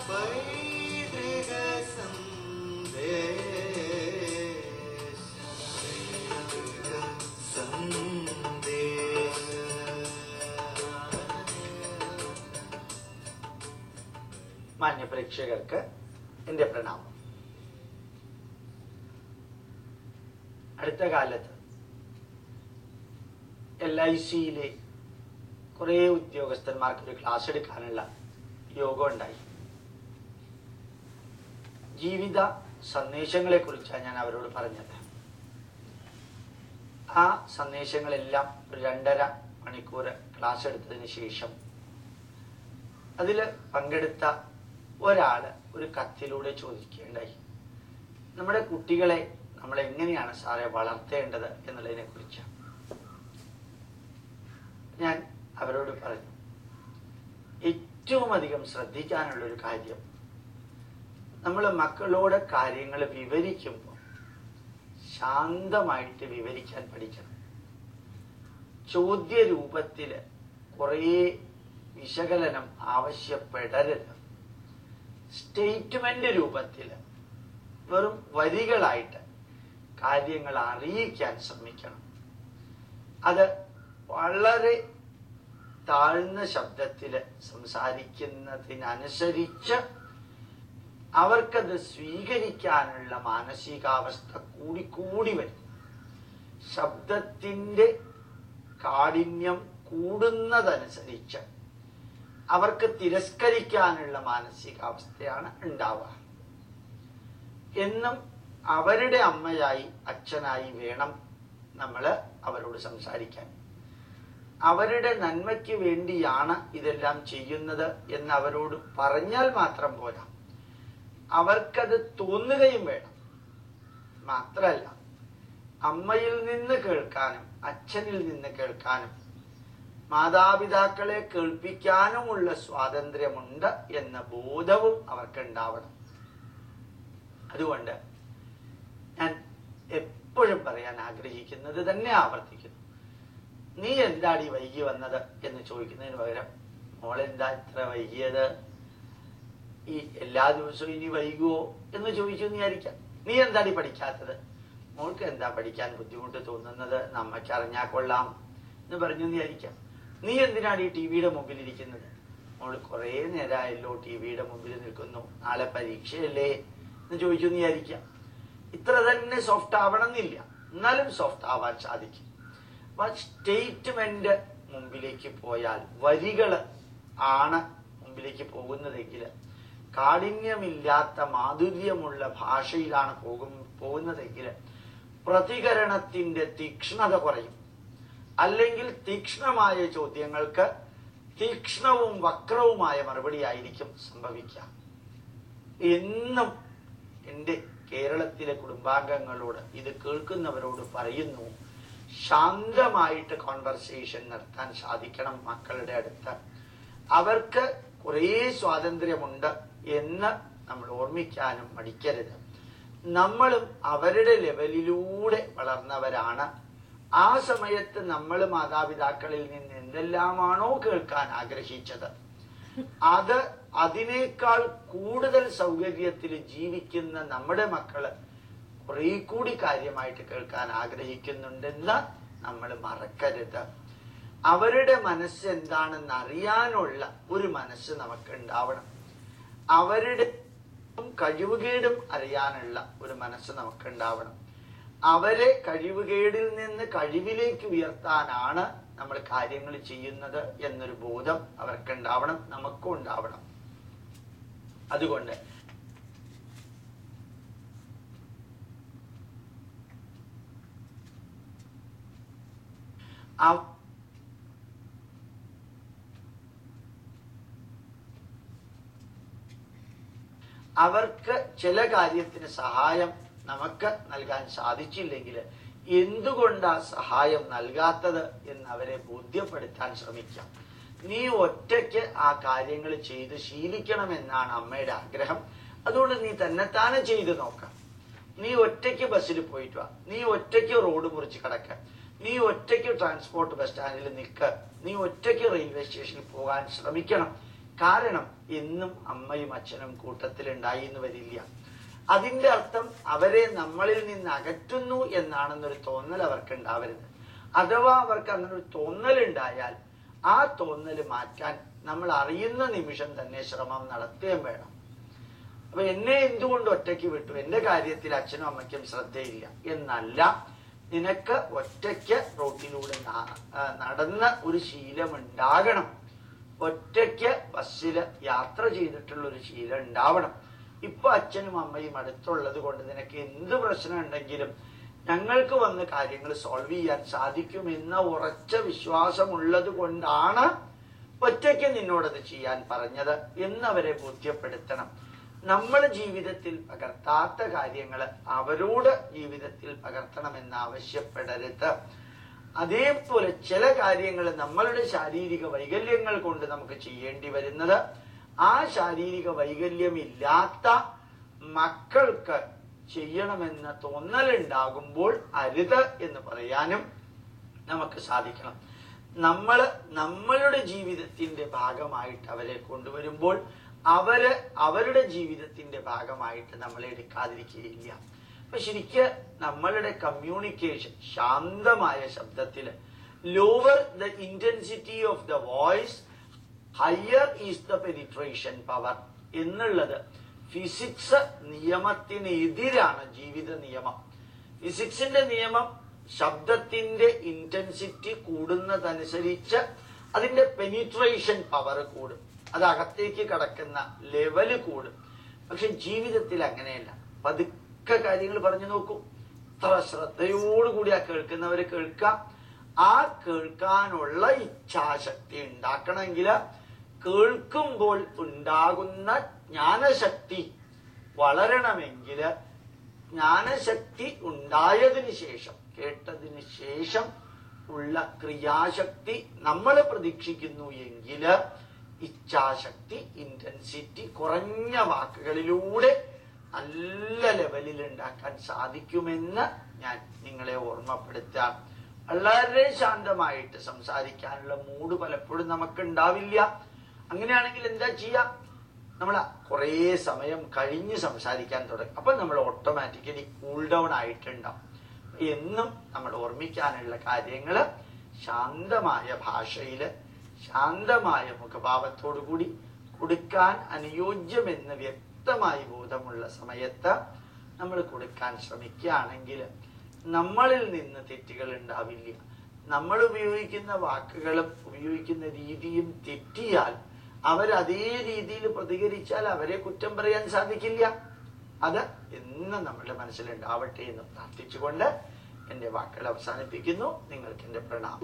പൈതൃക മാന്യ പ്രേക്ഷകർക്ക് എൻ്റെ പ്രണാമം. അടുത്ത കാലത്ത് LICയിലെ കുറേ ഉദ്യോഗസ്ഥന്മാർക്ക് ഒരു ക്ലാസ് എടുക്കാനുള്ള യോഗം ഉണ്ടായി. ജീവിത സന്ദേശങ്ങളെ കുറിച്ചാണ് ഞാൻ അവരോട് പറഞ്ഞത്. ആ സന്ദേശങ്ങളെല്ലാം ഒരു 2.5 മണിക്കൂർ ക്ലാസ് എടുത്തതിന് ശേഷം അതിൽ പങ്കെടുത്ത ഒരാള് ഒരു കത്തിലൂടെ ചോദിക്കുകയുണ്ടായി, നമ്മുടെ കുട്ടികളെ നമ്മൾ എങ്ങനെയാണ് സാറെ വളർത്തേണ്ടത് എന്നുള്ളതിനെ കുറിച്ച്. ഞാൻ അവരോട് പറഞ്ഞു, ഏറ്റവും അധികം ശ്രദ്ധിക്കാനുള്ളൊരു കാര്യം, നമ്മൾ മക്കളോട് കാര്യങ്ങൾ വിവരിക്കുമ്പോൾ ശാന്തമായിട്ട് വിവരിക്കാൻ പഠിക്കണം. ചോദ്യ രൂപത്തിൽ കുറേ വിശകലനം ആവശ്യപ്പെടരുത്. സ്റ്റേറ്റ്മെന്റ് രൂപത്തിൽ വെറും വരികളായിട്ട് കാര്യങ്ങൾ അറിയിക്കാൻ ശ്രമിക്കണം. അത് വളരെ താഴ്ന്ന ശബ്ദത്തിൽ സംസാരിക്കുന്നതിനനുസരിച്ച് അവർക്കത് സ്വീകരിക്കാനുള്ള മാനസികാവസ്ഥ കൂടി വരും. ശബ്ദത്തിൻ്റെ കാഠിന്യം കൂടുന്നതനുസരിച്ച് അവർക്ക് തിരസ്കരിക്കാനുള്ള മാനസികാവസ്ഥയാണ് ഉണ്ടാവുക. എന്നും അവരുടെ അമ്മയായി അച്ഛനായി വേണം നമ്മൾ അവരോട് സംസാരിക്കാൻ. അവരുടെ നന്മയ്ക്ക് വേണ്ടിയാണ് ഇതെല്ലാം ചെയ്യുന്നത് എന്ന് അവരോട് പറഞ്ഞാൽ മാത്രം പോരാ, അവർക്കത് തോന്നുകയും വേണം. മാത്രമല്ല, അമ്മയിൽ നിന്ന് കേൾക്കാനും അച്ഛനിൽ നിന്ന് കേൾക്കാനും മാതാപിതാക്കളെ കേൾപ്പിക്കാനുമുള്ള സ്വാതന്ത്ര്യമുണ്ട് എന്ന ബോധവും അവർക്ക് ഉണ്ടാവണം. അതുകൊണ്ട് ഞാൻ എപ്പോഴും പറയാൻ ആഗ്രഹിക്കുന്നത് തന്നെ ആവർത്തിക്കുന്നു, നീ എന്താടി വൈകി വന്നത് എന്ന് ചോദിക്കുന്നതിന് പകരം മോളെന്താ ഇത്ര വൈകിയത്, ഈ എല്ലാ ദിവസവും ഇനി വൈകുവോ എന്ന് ചോദിച്ചു വിചാരിക്കാം. നീ എന്താടി പഠിക്കാത്തത്, മോൾക്ക് എന്താ പഠിക്കാൻ ബുദ്ധിമുട്ട് തോന്നുന്നത്, നമ്മയ്ക്ക് അറിഞ്ഞാൽ കൊള്ളാം എന്ന് പറഞ്ഞു വിചാരിക്കാം. നീ എന്തിനാണ് ഈ TV-യുടെ മുമ്പിൽ ഇരിക്കുന്നത്, മോൾ കുറേ നേരമായല്ലോ TV-യുടെ മുമ്പിൽ നിൽക്കുന്നു, നാളെ പരീക്ഷയല്ലേ എന്ന് ചോദിച്ചു വിചാരിക്കാം. ഇത്ര തന്നെ സോഫ്റ്റ് ആവണമെന്നില്ല, എന്നാലും സോഫ്റ്റ് ആവാൻ സാധിക്കും. അപ്പൊ സ്റ്റേറ്റ്മെന്റ് മുമ്പിലേക്ക് പോയാൽ, വരികൾ ആണ് മുമ്പിലേക്ക് പോകുന്നതെങ്കിൽ, കാഠിന്യമില്ലാത്ത മാധുര്യമുള്ള ഭാഷയിലാണ് പോകുന്നതെങ്കിൽ പ്രതികരണത്തിന്റെ തീക്ഷ്ണത കുറയും. അല്ലെങ്കിൽ തീക്ഷ്ണമായ ചോദ്യങ്ങൾക്ക് തീക്ഷ്ണവും വക്രവുമായ മറുപടി ആയിരിക്കും സംഭവിക്കുക. എന്നും എൻ്റെ കേരളത്തിലെ കുടുംബാംഗങ്ങളോട്, ഇത് കേൾക്കുന്നവരോട് പറയുന്നു, ശാന്തമായിട്ട് കോൺവെർസേഷൻ നടത്താൻ സാധിക്കണം മക്കളുടെ അടുത്ത്. അവർക്ക് കുറേ സ്വാതന്ത്ര്യമുണ്ട് എന്ന് നമ്മൾ ഓർമ്മിക്കാനും മടിക്കരുത്. നമ്മളും അവരുടെ ലെവലിലൂടെ വളർന്നവരാണ്. ആ സമയത്ത് നമ്മൾ മാതാപിതാക്കളിൽ നിന്ന് എന്തെല്ലാമാണോ കേൾക്കാൻ ആഗ്രഹിച്ചത്, അതിനേക്കാൾ കൂടുതൽ സൗകര്യത്തിൽ ജീവിക്കുന്ന നമ്മുടെ മക്കള് കുറെ കൂടി കാര്യമായിട്ട് കേൾക്കാൻ ആഗ്രഹിക്കുന്നുണ്ടെന്ന് നമ്മൾ മറക്കരുത്. അവരുടെ മനസ്സ് എന്താണെന്ന് അറിയാനുള്ള ഒരു മനസ്സ് നമുക്ക് ഉണ്ടാവണം. അവരുടെ കഴിവുകേടും അറിയാനുള്ള ഒരു മനസ്സ് നമുക്ക് ഉണ്ടാവണം. അവരെ കഴിവുകേടിൽ നിന്ന് കഴിവിലേക്ക് ഉയർത്താനാണ് നമ്മൾ കാര്യങ്ങൾ ചെയ്യുന്നത് എന്നൊരു ബോധം അവർക്കുണ്ടാവണം, നമുക്കും ഉണ്ടാവണം. അതുകൊണ്ട് അവർക്ക് ചില കാര്യത്തിന് സഹായം നമുക്ക് നൽകാൻ സാധിച്ചില്ലെങ്കിൽ എന്തുകൊണ്ടാ സഹായം നൽകാത്തത് എന്ന് അവരെ ബോധ്യപ്പെടുത്താൻ ശ്രമിക്കാം. നീ ഒറ്റയ്ക്ക് ആ കാര്യങ്ങൾ ചെയ്ത് ശീലിക്കണമെന്നാണ് അമ്മയുടെ ആഗ്രഹം. അതുകൊണ്ട് നീ തന്നെത്താനെ ചെയ്ത് നോക്കാം. നീ ഒറ്റയ്ക്ക് ബസ്സിൽ പോയിട്ട് വാ, നീ ഒറ്റയ്ക്ക് റോഡ് മുറിച്ച് കിടക്ക, നീ ഒറ്റയ്ക്ക് ട്രാൻസ്പോർട്ട് ബസ് സ്റ്റാൻഡിൽ നിൽക്ക, നീ ഒറ്റയ്ക്ക് റെയിൽവേ സ്റ്റേഷനിൽ പോകാൻ ശ്രമിക്കണം കാരണം എന്നും അമ്മയും അച്ഛനും കൂട്ടത്തിലുണ്ടായി എന്ന് വരില്ല. അതിന്റെ അർത്ഥം അവരെ നമ്മളിൽ നിന്ന് അകറ്റുന്നു എന്നാണെന്നൊരു തോന്നൽ അവർക്ക് ഉണ്ടാവരുത്. അഥവാ അവർക്ക് അങ്ങനെ ഒരു തോന്നൽ ഉണ്ടായാൽ ആ തോന്നൽ മാറ്റാൻ നമ്മൾ അറിയുന്ന നിമിഷം തന്നെ ശ്രമം നടത്തുകയും വേണം. അപ്പൊ എന്നെ എന്തുകൊണ്ട് ഒറ്റയ്ക്ക് വിട്ടു, എന്റെ കാര്യത്തിൽ അച്ഛനും അമ്മയ്ക്കും ശ്രദ്ധയില്ല എന്നല്ല, നിനക്ക് ഒറ്റയ്ക്ക് റോട്ടിലൂടെ നടന്ന ഒരു ശീലം ഉണ്ടാകണം, ഒറ്റയ്ക്ക് ബസ്സിൽ യാത്ര ചെയ്തിട്ടുള്ള ഒരു ശീലം ഉണ്ടാവണം. ഇപ്പൊ അച്ഛനും അമ്മയും അടുത്തുള്ളത് കൊണ്ട് നിനക്ക് എന്ത് പ്രശ്നം ഉണ്ടെങ്കിലും ഞങ്ങൾക്ക് വന്ന് കാര്യങ്ങൾ സോൾവ് ചെയ്യാൻ സാധിക്കുമെന്ന ഉറച്ച വിശ്വാസമുള്ളത് കൊണ്ടാണ് ഒറ്റയ്ക്ക് നിന്നോടത് ചെയ്യാൻ പറഞ്ഞത് എന്നവരെ ബോധ്യപ്പെടുത്തണം. നമ്മൾ ജീവിതത്തിൽ പകർത്താത്ത കാര്യങ്ങൾ അവരോട് ജീവിതത്തിൽ പകർത്തണമെന്ന് ആവശ്യപ്പെടരുത്. അതേപോലെ ചില കാര്യങ്ങൾ നമ്മളുടെ ശാരീരിക വൈകല്യങ്ങൾ കൊണ്ട് നമുക്ക് ചെയ്യേണ്ടി വരുന്നത് ആ ശാരീരിക വൈകല്യമില്ലാത്ത മക്കൾക്ക് ചെയ്യണമെന്ന തോന്നലുണ്ടാകുമ്പോൾ അരുത് എന്ന് പറയാനും നമുക്ക് സാധിക്കണം. നമ്മളുടെ ജീവിതത്തിന്റെ ഭാഗമായിട്ട് അവരെ കൊണ്ടുവരുമ്പോൾ അവരുടെ ജീവിതത്തിന്റെ ഭാഗമായിട്ട് നമ്മളെ എടുക്കാതിരിക്കുകയില്ല. അപ്പൊ ശരിക്ക് നമ്മളുടെ കമ്മ്യൂണിക്കേഷൻ ശാന്തമായ ശബ്ദത്തില്, lower the intensity of the voice, higher is the penetration power എന്നുള്ളത് ഫിസിക്സ് നിയമത്തിന് എതിരാണ് ജീവിത നിയമം. ഫിസിക്സിന്റെ നിയമം ശബ്ദത്തിന്റെ ഇന്റൻസിറ്റി കൂടുന്നതനുസരിച്ച് അതിന്റെ പെനിട്രേഷൻ പവർ കൂടും, അത് അകത്തേക്ക് കടക്കുന്ന ലെവല് കൂടും. പക്ഷെ ജീവിതത്തിൽ അങ്ങനെയല്ല. പതുക്കെ കാര്യങ്ങൾ പറഞ്ഞു നോക്കൂ. ഇത്ര ശ്രദ്ധയോടുകൂടി ആ കേൾക്കുന്നവരെ കേൾക്കാം. ആ കേൾക്കാനുള്ള ഇച്ഛാശക്തി ഉണ്ടാക്കണമെങ്കിൽ കേൾക്കുമ്പോൾ ഉണ്ടാകുന്ന ജ്ഞാനശക്തി വളരണമെങ്കിൽ ജ്ഞാനശക്തി ഉണ്ടായതിനു ശേഷം, കേട്ടതിന് ശേഷം ഉള്ള ക്രിയാശക്തി നമ്മൾ പ്രതീക്ഷിക്കുന്നു എങ്കിൽ ഇച്ഛാശക്തി, ഇന്റൻസിറ്റി കുറഞ്ഞ വാക്കുകളിലൂടെ നല്ല ലെവലിൽ ഉണ്ടാക്കാൻ സാധിക്കുമെന്ന് ഞാൻ നിങ്ങളെ ഓർമ്മപ്പെടുത്താം. വളരെ ശാന്തമായിട്ട് സംസാരിക്കാനുള്ള മൂഡ് പലപ്പോഴും നമുക്ക് ഉണ്ടാവില്ല. അങ്ങനെയാണെങ്കിൽ എന്താ ചെയ്യാം? നമ്മൾ കുറേ സമയം കഴിഞ്ഞ് സംസാരിക്കാൻ തുടങ്ങും. അപ്പൊ നമ്മൾ ഓട്ടോമാറ്റിക്കലി കൂൾ ഡൗൺ ആയിട്ടുണ്ടാവും. എന്നും നമ്മൾ ഓർമ്മിക്കാനുള്ള കാര്യങ്ങൾ ശാന്തമായ ഭാഷയില്, ശാന്തമായ മുഖഭാവത്തോടു കൂടി കൊടുക്കാൻ അനുയോജ്യമെന്ന് വ്യക്തമായി ബോധമുള്ള സമയത്ത് നമ്മൾ കൊടുക്കാൻ ശ്രമിക്കുകയാണെങ്കിൽ നമ്മളിൽ നിന്ന് തെറ്റുകൾ ഉണ്ടാവില്ല. നമ്മൾ ഉപയോഗിക്കുന്ന വാക്കുകളും ഉപയോഗിക്കുന്ന രീതിയും തെറ്റിയാൽ അവരതേ രീതിയിൽ പ്രതികരിച്ചാൽ അവരെ കുറ്റം പറയാൻ സാധിക്കില്ല. അത് എന്നും നമ്മളുടെ മനസ്സിലുണ്ടാവട്ടെ എന്ന് പ്രാർത്ഥിച്ചുകൊണ്ട് എന്റെ വാക്കുകൾ അവസാനിപ്പിക്കുന്നു. നിങ്ങൾക്ക് എന്റെ പ്രണാമം.